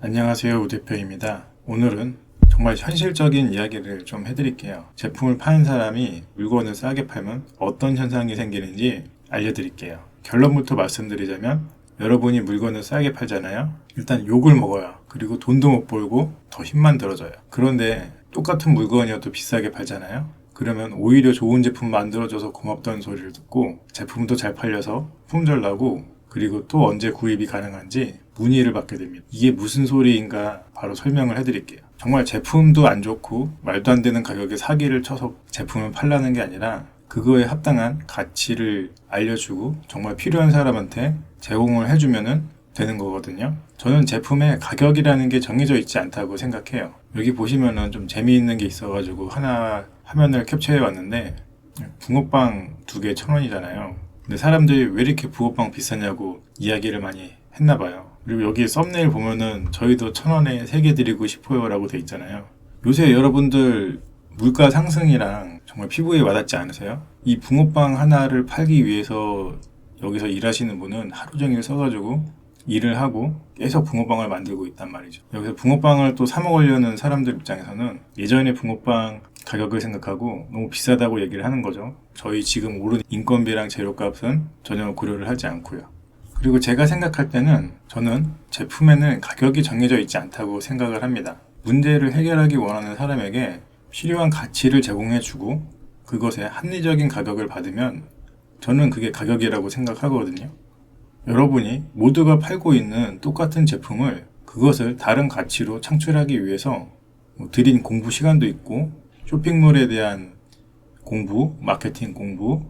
안녕하세요, 우 대표입니다. 오늘은 정말 현실적인 이야기를 좀 해드릴게요. 제품을 파는 사람이 물건을 싸게 팔면 어떤 현상이 생기는지 알려드릴게요. 결론부터 말씀드리자면 여러분이 물건을 싸게 팔잖아요. 일단 욕을 먹어요. 그리고 돈도 못 벌고 더 힘만 들어져요. 그런데 똑같은 물건이어도 비싸게 팔잖아요. 그러면 오히려 좋은 제품 만들어줘서 고맙다는 소리를 듣고 제품도 잘 팔려서 품절 나고 그리고 또 언제 구입이 가능한지 문의를 받게 됩니다. 이게 무슨 소리인가 바로 설명을 해드릴게요. 정말 제품도 안 좋고 말도 안 되는 가격에 사기를 쳐서 제품을 팔라는 게 아니라 그거에 합당한 가치를 알려주고 정말 필요한 사람한테 제공을 해주면 되는 거거든요. 저는 제품의 가격이라는 게 정해져 있지 않다고 생각해요. 여기 보시면은 좀 재미있는 게 있어가지고 하나 화면을 캡처해 왔는데 붕어빵 2개 1,000원이잖아요. 근데 사람들이 왜 이렇게 붕어빵 비싸냐고 이야기를 많이 했나 봐요. 그리고 여기 썸네일 보면은 저희도 1,000원에 3개 드리고 싶어요 라고 돼 있잖아요. 요새 여러분들 물가 상승이랑 정말 피부에 와닿지 않으세요? 이 붕어빵 하나를 팔기 위해서 여기서 일하시는 분은 하루 종일 써가지고 일을 하고 계속 붕어빵을 만들고 있단 말이죠. 여기서 붕어빵을 또 사 먹으려는 사람들 입장에서는 예전에 붕어빵 가격을 생각하고 너무 비싸다고 얘기를 하는 거죠. 저희 지금 오른 인건비랑 재료값은 전혀 고려를 하지 않고요. 그리고 제가 생각할 때는 저는 제품에는 가격이 정해져 있지 않다고 생각을 합니다. 문제를 해결하기 원하는 사람에게 필요한 가치를 제공해주고 그것에 합리적인 가격을 받으면 저는 그게 가격이라고 생각하거든요. 여러분이 모두가 팔고 있는 똑같은 제품을 그것을 다른 가치로 창출하기 위해서 들인 공부 시간도 있고 쇼핑몰에 대한 공부, 마케팅 공부,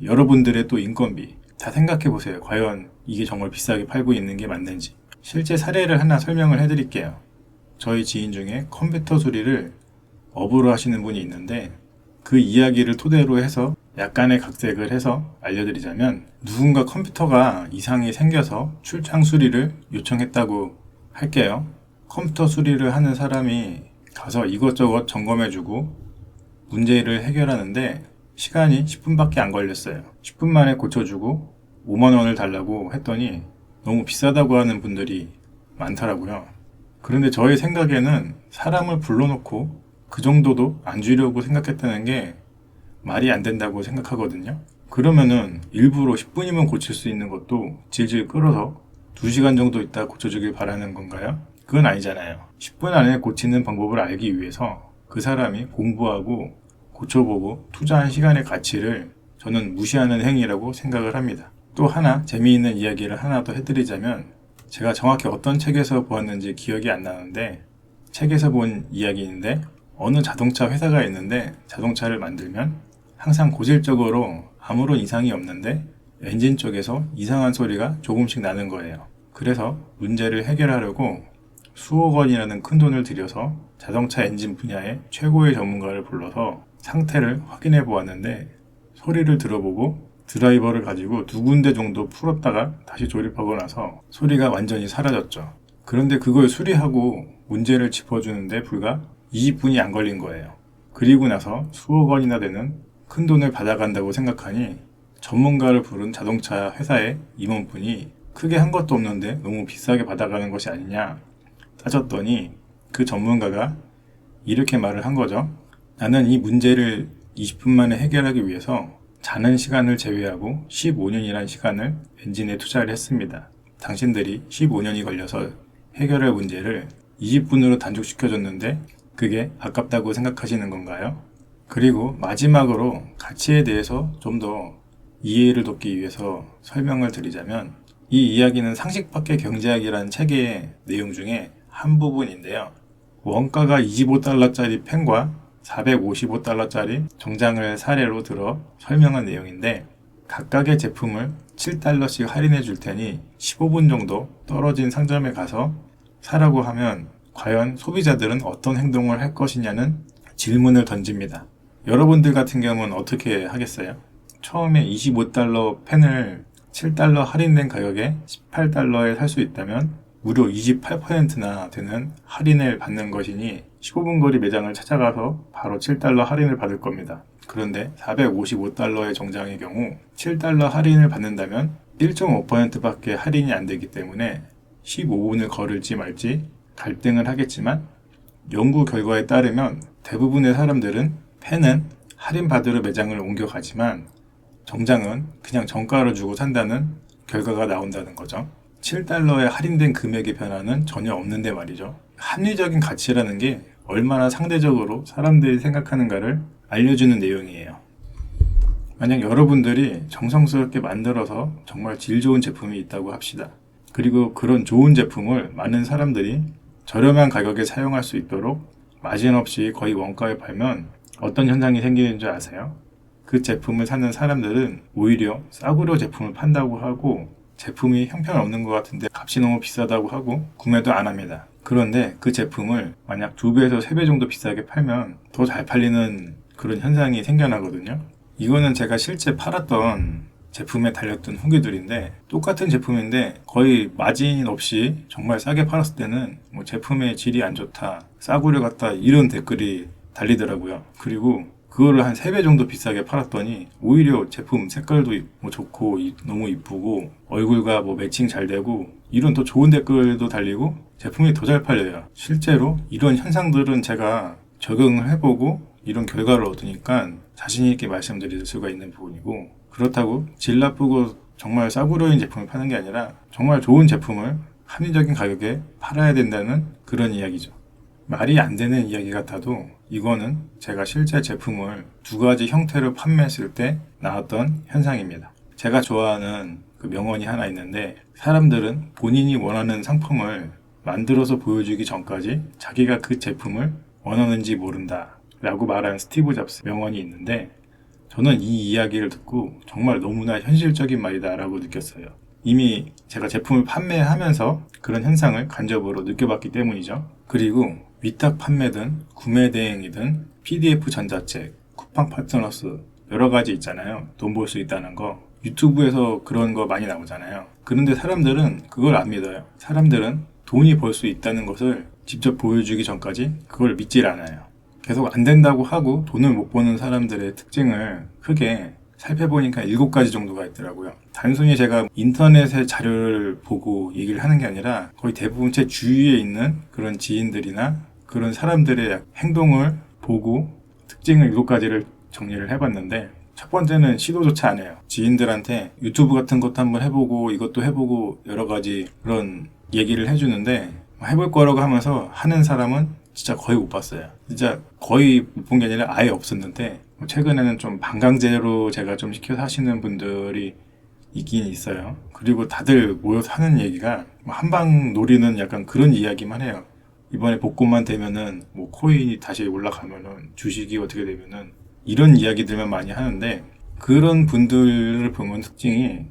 여러분들의 또 인건비 다 생각해 보세요. 과연 이게 정말 비싸게 팔고 있는 게 맞는지. 실제 사례를 하나 설명을 해드릴게요. 저희 지인 중에 컴퓨터 수리를 업으로 하시는 분이 있는데 그 이야기를 토대로 해서 약간의 각색을 해서 알려드리자면 누군가 컴퓨터가 이상이 생겨서 출장 수리를 요청했다고 할게요. 컴퓨터 수리를 하는 사람이 가서 이것저것 점검해주고 문제를 해결하는데 시간이 10분밖에 안 걸렸어요. 10분 만에 고쳐주고 5만 원을 달라고 했더니 너무 비싸다고 하는 분들이 많더라고요. 그런데 저의 생각에는 사람을 불러놓고 그 정도도 안 주려고 생각했다는 게 말이 안 된다고 생각하거든요. 그러면은 일부러 10분이면 고칠 수 있는 것도 질질 끌어서 2시간 정도 있다 고쳐주길 바라는 건가요? 그건 아니잖아요. 10분 안에 고치는 방법을 알기 위해서 그 사람이 공부하고 고쳐보고 투자한 시간의 가치를 저는 무시하는 행위라고 생각을 합니다. 또 하나 재미있는 이야기를 하나 더 해드리자면 제가 정확히 어떤 책에서 보았는지 기억이 안 나는데 책에서 본 이야기인데 어느 자동차 회사가 있는데 자동차를 만들면 항상 고질적으로 아무런 이상이 없는데 엔진 쪽에서 이상한 소리가 조금씩 나는 거예요. 그래서 문제를 해결하려고 수억 원이라는 큰 돈을 들여서 자동차 엔진 분야의 최고의 전문가를 불러서 상태를 확인해 보았는데 소리를 들어보고 드라이버를 가지고 2군데 정도 풀었다가 다시 조립하고 나서 소리가 완전히 사라졌죠. 그런데 그걸 수리하고 문제를 짚어주는데 불과 20분이 안 걸린 거예요. 그리고 나서 수억 원이나 되는 큰 돈을 받아간다고 생각하니 전문가를 부른 자동차 회사의 임원분이 크게 한 것도 없는데 너무 비싸게 받아가는 것이 아니냐 따졌더니 그 전문가가 이렇게 말을 한 거죠. 나는 이 문제를 20분 만에 해결하기 위해서 자는 시간을 제외하고 15년이라는 시간을 엔진에 투자를 했습니다. 당신들이 15년이 걸려서 해결할 문제를 20분으로 단축시켜줬는데 그게 아깝다고 생각하시는 건가요? 그리고 마지막으로 가치에 대해서 좀 더 이해를 돕기 위해서 설명을 드리자면 이 이야기는 상식 밖의 경제학이라는 책의 내용 중에 한 부분인데요. 원가가 25달러짜리 펜과 455달러짜리 정장을 사례로 들어 설명한 내용인데 각각의 제품을 7달러씩 할인해 줄 테니 15분 정도 떨어진 상점에 가서 사라고 하면 과연 소비자들은 어떤 행동을 할 것이냐는 질문을 던집니다. 여러분들 같은 경우는 어떻게 하겠어요? 처음에 25달러 펜을 7달러 할인된 가격에 18달러에 살 수 있다면 무려 28%나 되는 할인을 받는 것이니 15분 거리 매장을 찾아가서 바로 7달러 할인을 받을 겁니다. 그런데 455달러의 정장의 경우 7달러 할인을 받는다면 1.5%밖에 할인이 안 되기 때문에 15분을 걸을지 말지 갈등을 하겠지만 연구 결과에 따르면 대부분의 사람들은 펜은 할인받으러 매장을 옮겨가지만 정장은 그냥 정가로 주고 산다는 결과가 나온다는 거죠. 7달러의 할인된 금액의 변화는 전혀 없는데 말이죠. 합리적인 가치라는 게 얼마나 상대적으로 사람들이 생각하는가를 알려주는 내용이에요. 만약 여러분들이 정성스럽게 만들어서 정말 질 좋은 제품이 있다고 합시다. 그리고 그런 좋은 제품을 많은 사람들이 저렴한 가격에 사용할 수 있도록 마진 없이 거의 원가에 팔면 어떤 현상이 생기는 줄 아세요? 그 제품을 사는 사람들은 오히려 싸구려 제품을 판다고 하고 제품이 형편없는 것 같은데 값이 너무 비싸다고 하고 구매도 안 합니다. 그런데 그 제품을 만약 2배에서 3배 정도 비싸게 팔면 더 잘 팔리는 그런 현상이 생겨나거든요. 이거는 제가 실제 팔았던 제품에 달렸던 후기들인데 똑같은 제품인데 거의 마진 없이 정말 싸게 팔았을 때는 뭐 제품의 질이 안 좋다, 싸구려 같다 이런 댓글이 달리더라고요. 그리고 그거를 한 3배 정도 비싸게 팔았더니 오히려 제품 색깔도 뭐 좋고 너무 이쁘고 얼굴과 뭐 매칭 잘 되고 이런 더 좋은 댓글도 달리고 제품이 더 잘 팔려요. 실제로 이런 현상들은 제가 적용을 해보고 이런 결과를 얻으니까 자신 있게 말씀드릴 수가 있는 부분이고, 그렇다고 질 나쁘고 정말 싸구려인 제품을 파는 게 아니라 정말 좋은 제품을 합리적인 가격에 팔아야 된다는 그런 이야기죠. 말이 안 되는 이야기 같아도 이거는 제가 실제 제품을 2가지 형태로 판매했을 때 나왔던 현상입니다. 제가 좋아하는 그 명언이 하나 있는데, 사람들은 본인이 원하는 상품을 만들어서 보여주기 전까지 자기가 그 제품을 원하는지 모른다 라고 말한 스티브 잡스 명언이 있는데, 저는 이 이야기를 듣고 정말 너무나 현실적인 말이다 라고 느꼈어요. 이미 제가 제품을 판매하면서 그런 현상을 간접으로 느껴봤기 때문이죠. 그리고 위탁 판매든 구매 대행이든 PDF 전자책, 쿠팡 파트너스 여러 가지 있잖아요. 돈 벌 수 있다는 거. 유튜브에서 그런 거 많이 나오잖아요. 그런데 사람들은 그걸 안 믿어요. 사람들은 돈이 벌 수 있다는 것을 직접 보여주기 전까지 그걸 믿질 않아요. 계속 안 된다고 하고 돈을 못 버는 사람들의 특징을 크게 살펴보니까 7가지 정도가 있더라고요. 단순히 제가 인터넷의 자료를 보고 얘기를 하는 게 아니라 거의 대부분 제 주위에 있는 그런 지인들이나 그런 사람들의 행동을 보고 특징을 7가지를 정리를 해봤는데, 첫 번째는 시도조차 안 해요. 지인들한테 유튜브 같은 것도 한번 해보고 이것도 해보고 여러 가지 그런 얘기를 해주는데, 해볼 거라고 하면서 하는 사람은 진짜 거의 못 봤어요. 진짜 거의 못 본 게 아니라 아예 없었는데, 최근에는 좀 반강제로 제가 좀 시켜서 하시는 분들이 있긴 있어요. 그리고 다들 모여서 하는 얘기가 한방 노리는 약간 그런 이야기만 해요. 이번에 복권만 되면은 뭐 코인이 다시 올라가면은 주식이 어떻게 되면은 이런 이야기들만 많이 하는데, 그런 분들을 보면 특징이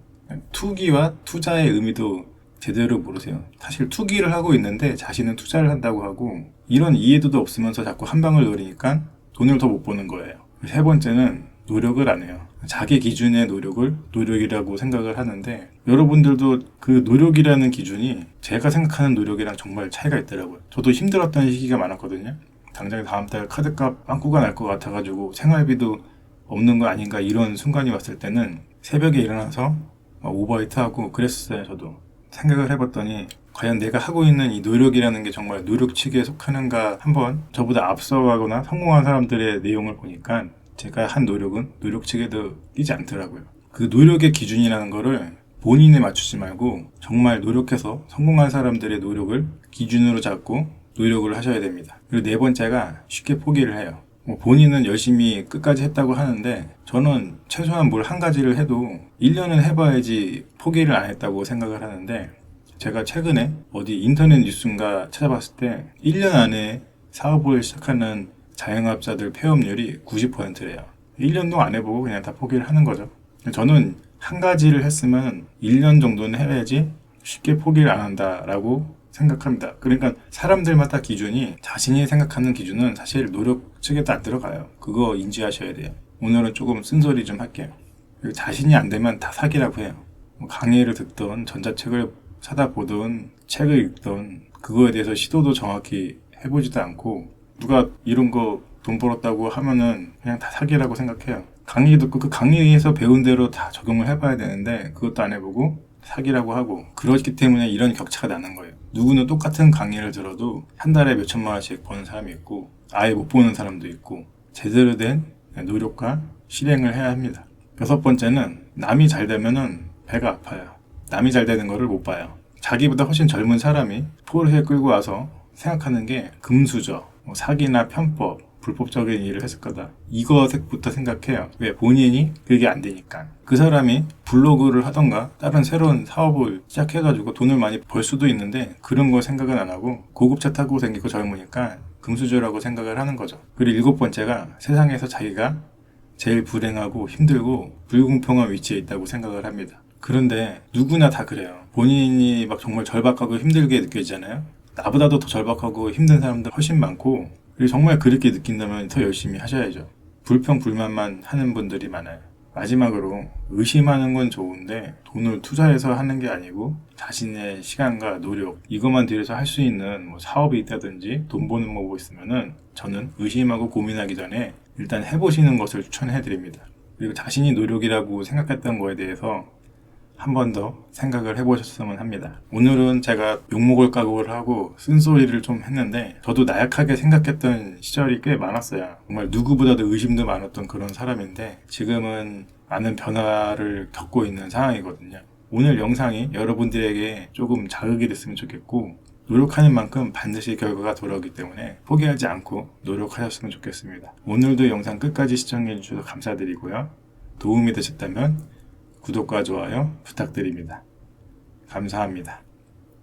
투기와 투자의 의미도 제대로 모르세요. 사실 투기를 하고 있는데 자신은 투자를 한다고 하고, 이런 이해도도 없으면서 자꾸 한 방을 노리니까 돈을 더 못 버는 거예요. 3번째는 노력을 안 해요. 자기 기준의 노력을 노력이라고 생각을 하는데, 여러분들도 그 노력이라는 기준이 제가 생각하는 노력이랑 정말 차이가 있더라고요. 저도 힘들었던 시기가 많았거든요. 당장 다음 달 카드값 빵꾸가 날 것 같아가지고 생활비도 없는 거 아닌가 이런 순간이 왔을 때는 새벽에 일어나서 오버히트하고 그랬어요. 저도 생각을 해봤더니 과연 내가 하고 있는 이 노력이라는 게 정말 노력 측에 속하는가, 한번 저보다 앞서가거나 성공한 사람들의 내용을 보니까 제가 한 노력은 노력 측에도 끼지 않더라고요. 그 노력의 기준이라는 거를 본인에 맞추지 말고 정말 노력해서 성공한 사람들의 노력을 기준으로 잡고 노력을 하셔야 됩니다. 그리고 4번째가 쉽게 포기를 해요. 본인은 열심히 끝까지 했다고 하는데, 저는 최소한 뭘 한 가지를 해도 1년은 해봐야지 포기를 안 했다고 생각을 하는데, 제가 최근에 어디 인터넷 뉴스인가 찾아봤을 때 1년 안에 사업을 시작하는 자영업자들 폐업률이 90%래요. 1년도 안 해보고 그냥 다 포기를 하는 거죠. 저는 한 가지를 했으면 1년 정도는 해야지 쉽게 포기를 안 한다라고 생각합니다. 그러니까 사람들마다 기준이, 자신이 생각하는 기준은 사실 노력 측에도 안 들어가요. 그거 인지하셔야 돼요. 오늘은 조금 쓴소리 좀 할게요. 자신이 안 되면 다 사기라고 해요. 강의를 듣던, 전자책을 사다 보던, 책을 읽던, 그거에 대해서 시도도 정확히 해보지도 않고 누가 이런 거 돈 벌었다고 하면은 그냥 다 사기라고 생각해요. 강의 듣고 그 강의에서 배운 대로 다 적용을 해봐야 되는데 그것도 안 해보고 사기라고 하고, 그렇기 때문에 이런 격차가 나는 거예요. 누구는 똑같은 강의를 들어도 한 달에 몇 천만 원씩 버는 사람이 있고 아예 못 보는 사람도 있고, 제대로 된 노력과 실행을 해야 합니다. 여섯 번째는 남이 잘 되면은 배가 아파요. 남이 잘 되는 거를 못 봐요. 자기보다 훨씬 젊은 사람이 포르쉐 끌고 와서 생각하는 게 금수저, 사기나 편법, 불법적인 일을 했을 거다. 이것부터 생각해요. 왜? 본인이 그게 안 되니까. 그 사람이 블로그를 하던가 다른 새로운 사업을 시작해가지고 돈을 많이 벌 수도 있는데 그런 거 생각은 안 하고 고급차 타고 생기고 젊으니까 금수저라고 생각을 하는 거죠. 그리고 일곱 번째가 세상에서 자기가 제일 불행하고 힘들고 불공평한 위치에 있다고 생각을 합니다. 그런데 누구나 다 그래요. 본인이 막 정말 절박하고 힘들게 느껴지잖아요. 나보다도 더 절박하고 힘든 사람들 훨씬 많고, 그리고 정말 그렇게 느낀다면 더 열심히 하셔야죠. 불평불만만 하는 분들이 많아요. 마지막으로, 의심하는 건 좋은데 돈을 투자해서 하는 게 아니고 자신의 시간과 노력, 이것만 들여서 할 수 있는 사업이 있다든지 돈 버는 방법이 있으면은 저는 의심하고 고민하기 전에 일단 해보시는 것을 추천해 드립니다. 그리고 자신이 노력이라고 생각했던 거에 대해서 한 번 더 생각을 해보셨으면 합니다. 오늘은 제가 욕먹을 각오를 하고 쓴소리를 좀 했는데, 저도 나약하게 생각했던 시절이 꽤 많았어요. 정말 누구보다도 의심도 많았던 그런 사람인데 지금은 많은 변화를 겪고 있는 상황이거든요. 오늘 영상이 여러분들에게 조금 자극이 됐으면 좋겠고, 노력하는 만큼 반드시 결과가 돌아오기 때문에 포기하지 않고 노력하셨으면 좋겠습니다. 오늘도 영상 끝까지 시청해 주셔서 감사드리고요. 도움이 되셨다면 구독과 좋아요 부탁드립니다. 감사합니다.